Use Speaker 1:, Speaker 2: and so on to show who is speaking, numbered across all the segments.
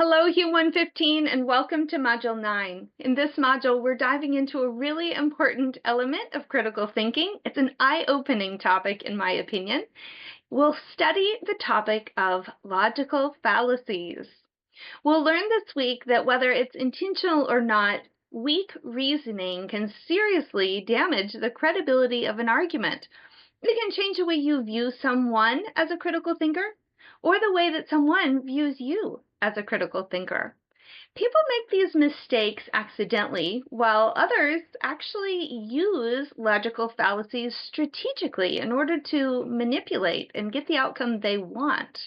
Speaker 1: Hello, HUM115, and welcome to Module 9. In this module, we're diving into a really important element of critical thinking. It's an eye-opening topic, in my opinion. We'll study the topic of logical fallacies. We'll learn this week that whether it's intentional or not, weak reasoning can seriously damage the credibility of an argument. It can change the way you view someone as a critical thinker, or the way that someone views you as a critical thinker. People make these mistakes accidentally, while others actually use logical fallacies strategically in order to manipulate and get the outcome they want.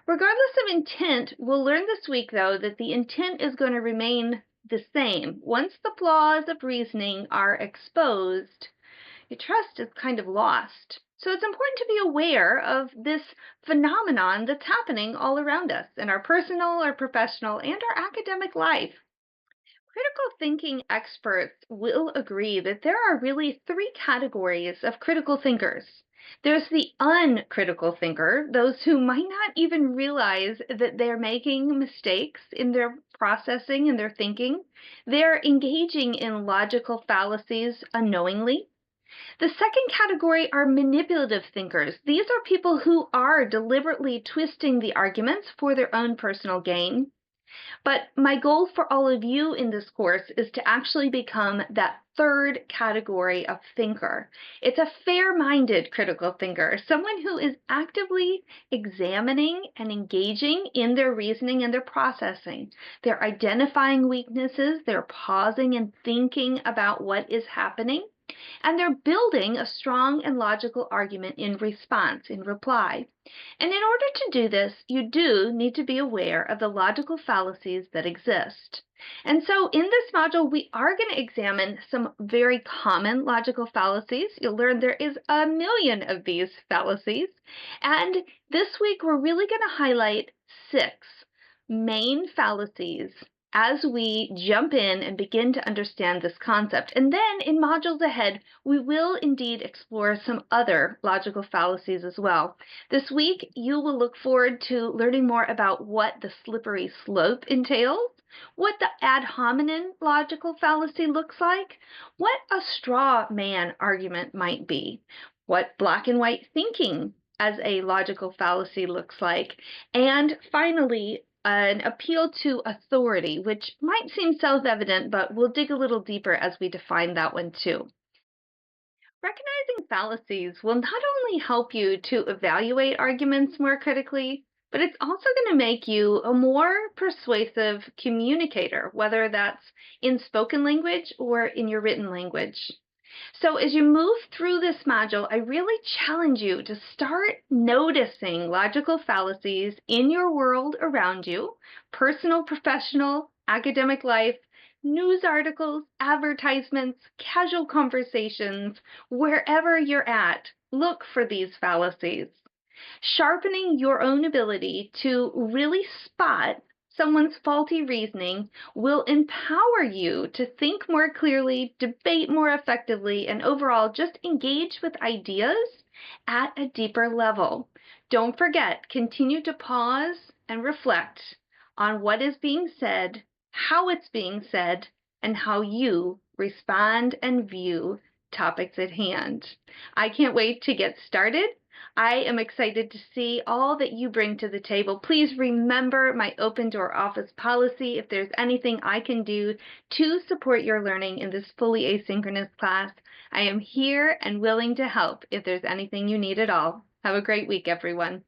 Speaker 1: Regardless of intent, we'll learn this week, though, that the intent is going to remain the same. Once the flaws of reasoning are exposed, your trust is kind of lost. So it's important to be aware of this phenomenon that's happening all around us in our personal, our professional, and our academic life. Critical thinking experts will agree that there are really three categories of critical thinkers. There's the uncritical thinker, those who might not even realize that they're making mistakes in their processing and their thinking. They're engaging in logical fallacies unknowingly. The second category are manipulative thinkers. These are people who are deliberately twisting the arguments for their own personal gain. But my goal for all of you in this course is to actually become that third category of thinker. It's a fair-minded critical thinker, someone who is actively examining and engaging in their reasoning and their processing. They're identifying weaknesses, they're pausing and thinking about what is happening, and they're building a strong and logical argument in response, in reply. And in order to do this, you do need to be aware of the logical fallacies that exist. And so in this module, we are going to examine some very common logical fallacies. You'll learn there is a million of these fallacies. And this week, we're really going to highlight 6 main fallacies as we jump in and begin to understand this concept. And then in modules ahead, we will indeed explore some other logical fallacies as well. This week, you will look forward to learning more about what the slippery slope entails, what the ad hominem logical fallacy looks like, what a straw man argument might be, what black and white thinking as a logical fallacy looks like, and finally, an appeal to authority, which might seem self-evident, but we'll dig a little deeper as we define that one too. Recognizing fallacies will not only help you to evaluate arguments more critically, but it's also going to make you a more persuasive communicator, whether that's in spoken language or in your written language. So as you move through this module, I really challenge you to start noticing logical fallacies in your world around you, personal, professional, academic life, news articles, advertisements, casual conversations, wherever you're at. Look for these fallacies. Sharpening your own ability to really spot someone's faulty reasoning will empower you to think more clearly, debate more effectively, and overall just engage with ideas at a deeper level. Don't forget, continue to pause and reflect on what is being said, how it's being said, and how you respond and view topics at hand. I can't wait to get started. I am excited to see all that you bring to the table. Please remember my open door office policy. If there's anything I can do to support your learning in this fully asynchronous class, I am here and willing to help if there's anything you need at all. Have a great week, everyone.